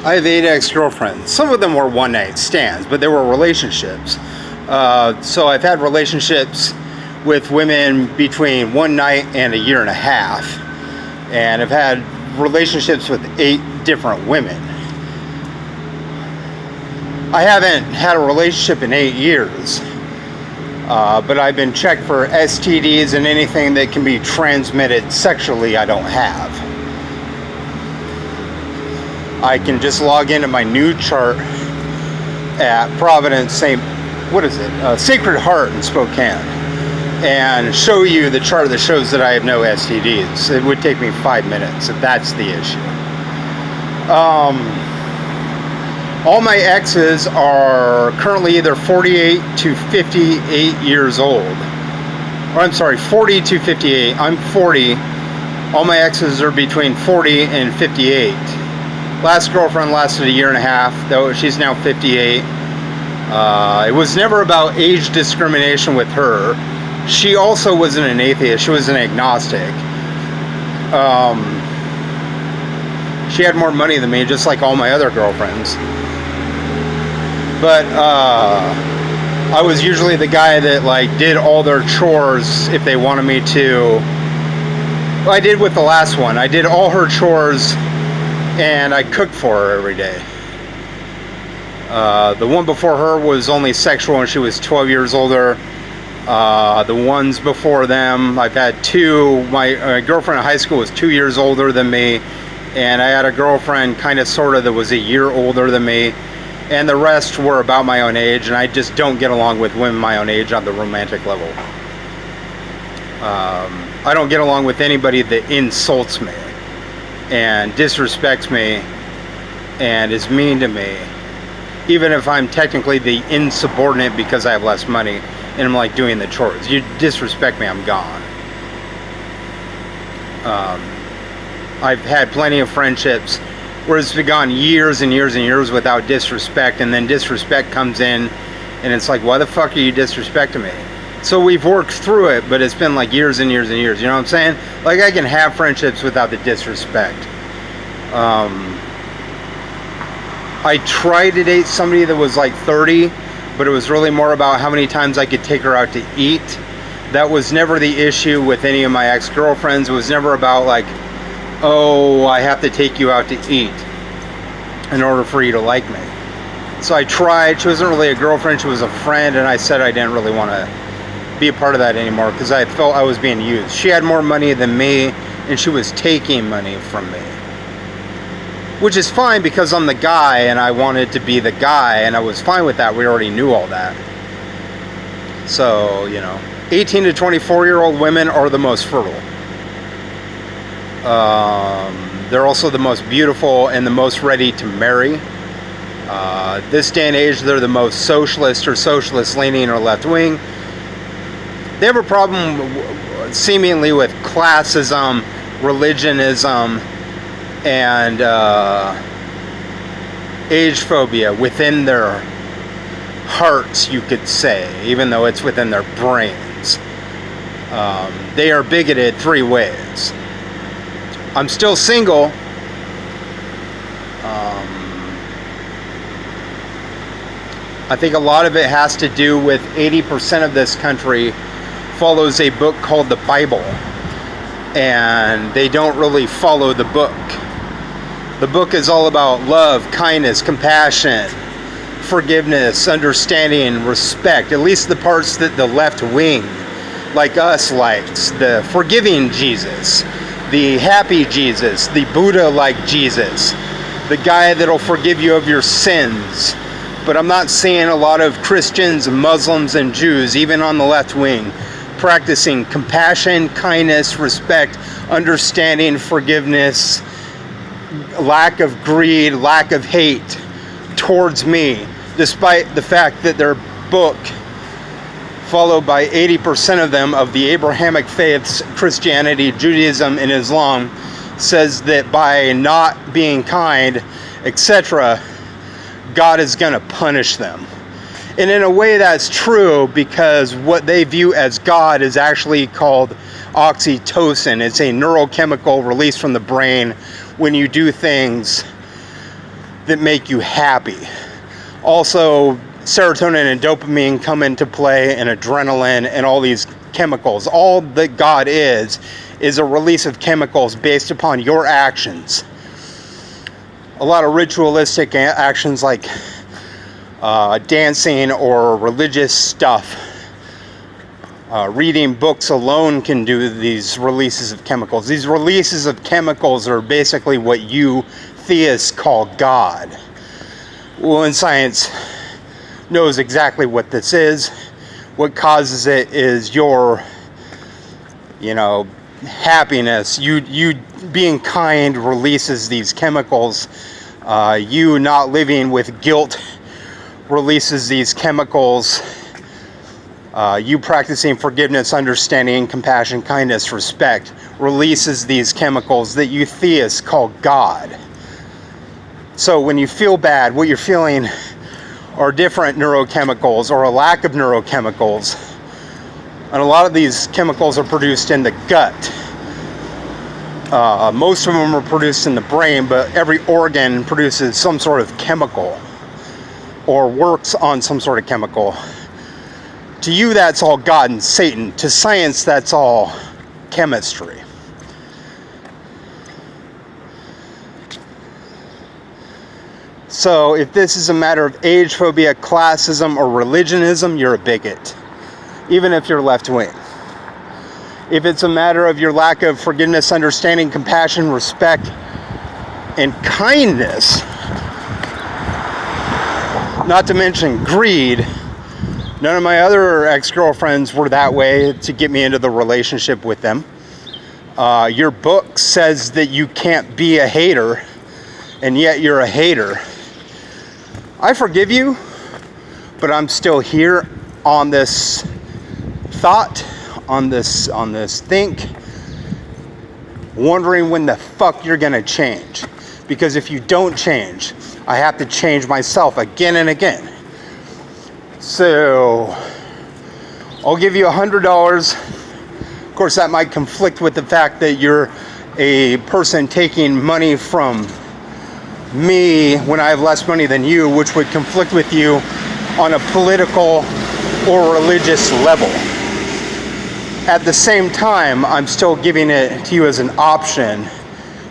I have 8 ex-girlfriends. Some of them were one-night stands, but they were relationships. So I've had relationships with women between one night and a year and a half. And I've had relationships with 8 different women. I haven't had a relationship in 8 years. But I've been checked for STDs and anything that can be transmitted sexually I don't have. I can just log into my new chart at Providence Sacred Heart in Spokane and show you the chart that shows that I have no STDs. It would take me 5 minutes if that's the issue. All my exes are currently either 48 to 58 years old. Or I'm sorry, 40 to 58. I'm 40. All my exes are between 40 and 58. Last girlfriend lasted a year and a half, though she's now 58. It was never about age discrimination with her. She also wasn't an atheist. She was an agnostic. She had more money than me, just like all my other girlfriends. But I was usually the guy that did all their chores if they wanted me to. Well, I did with the last one. I did all her chores and I cooked for her every day. The one before her was only sexual and she was 12 years older. The ones before them, I've had 2. My girlfriend in high school was 2 years older than me, and I had a girlfriend kind of sort of that was a year older than me, and the rest were about my own age, and I just don't get along with women my own age on the romantic level. I don't get along with anybody that insults me and disrespects me and is mean to me, even if I'm technically the insubordinate because I have less money and I'm doing the chores. You disrespect me, I'm gone. I've had plenty of friendships where it's been gone years and years and years without disrespect, and then disrespect comes in and it's why the fuck are you disrespecting me? So we've worked through it, but it's been years and years and years. You know what I'm saying? I can have friendships without the disrespect. I tried to date somebody that was 30, but it was really more about how many times I could take her out to eat. That was never the issue with any of my ex-girlfriends. It was never about oh, I have to take you out to eat in order for you to like me. So I tried. She wasn't really a girlfriend, she was a friend, and I said I didn't really want to be a part of that anymore because I felt I was being used. She had more money than me and she was taking money from me, which is fine because I'm the guy and I wanted to be the guy, and I was fine with that. We already knew all that. So 18 to 24 year old women are the most fertile. They're also the most beautiful and the most ready to marry. This day and age, they're the most socialist or socialist leaning or left wing. They have a problem seemingly with classism, religionism, and age phobia within their hearts, you could say, even though it's within their brains. They are bigoted 3 ways. I'm still single. I think a lot of it has to do with 80% of this country follows a book called the Bible, and they don't really follow the book. The book is all about love, kindness, compassion, forgiveness, understanding, respect. At least the parts that the left wing, like us, likes. The forgiving Jesus, the happy Jesus, the Buddha-like Jesus, the guy that'll forgive you of your sins. But I'm not seeing a lot of Christians, Muslims, and Jews, even on the left wing, practicing compassion, kindness, respect, understanding, forgiveness, lack of greed, lack of hate towards me, despite the fact that their book, followed by 80% of them of the Abrahamic faiths, Christianity, Judaism, and Islam, says that by not being kind, etc., God is going to punish them. And in a way that's true, because what they view as God is actually called oxytocin. It's a neurochemical released from the brain when you do things that make you happy. Also, serotonin and dopamine come into play, and adrenaline and all these chemicals. All that God is a release of chemicals based upon your actions. A lot of ritualistic actions like dancing or religious stuff. Reading books alone can do these releases of chemicals. These releases of chemicals are basically what you theists call God. Well, and science knows exactly what this is. What causes it is your, happiness. You being kind releases these chemicals. You not living with guilt releases these chemicals. You practicing forgiveness, understanding, compassion, kindness, respect releases these chemicals that you theists call God. So when you feel bad, what you're feeling are different neurochemicals or a lack of neurochemicals. And a lot of these chemicals are produced in the gut. Most of them are produced in the brain, but every organ produces some sort of chemical or works on some sort of chemical. To you, that's all God and Satan. To science, that's all chemistry. So if this is a matter of age phobia, classism, or religionism, you're a bigot, even if you're left-wing. If it's a matter of your lack of forgiveness, understanding, compassion, respect, and kindness, not to mention greed, none of my other ex-girlfriends were that way to get me into the relationship with them. Your book says that you can't be a hater, and yet you're a hater. I forgive you, but I'm still here on this thought, on this think, wondering when the fuck you're gonna change. Because if you don't change, I have to change myself again and again. So I'll give you $100. Of course, that might conflict with the fact that you're a person taking money from me when I have less money than you, which would conflict with you on a political or religious level. At the same time, I'm still giving it to you as an option,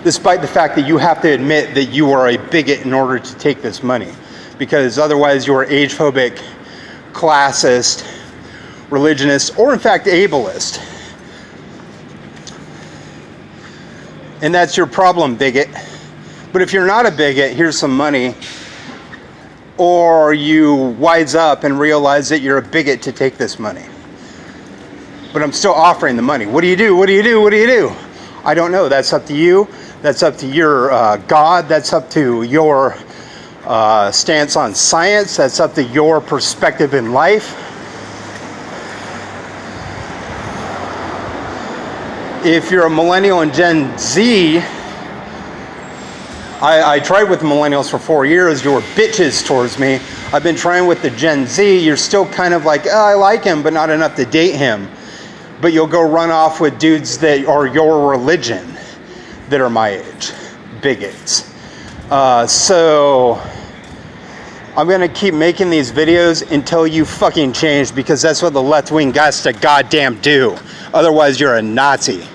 despite the fact that you have to admit that you are a bigot in order to take this money, because otherwise you are age phobic, classist, religionist, or in fact ableist. And that's your problem, bigot. But if you're not a bigot, here's some money. Or you wise up and realize that you're a bigot to take this money. But I'm still offering the money. What do you do? What do you do? What do you do? I don't know. That's up to you. That's up to your God. That's up to your stance on science. That's up to your perspective in life. If you're a millennial and Gen Z, I tried with the millennials for 4 years. You were bitches towards me. I've been trying with the Gen Z. You're still kind of like, oh, I like him, but not enough to date him. But you'll go run off with dudes that are your religion that are my age. Bigots. So I'm going to keep making these videos until you fucking change, because that's what the left wing has to goddamn do. Otherwise, you're a Nazi.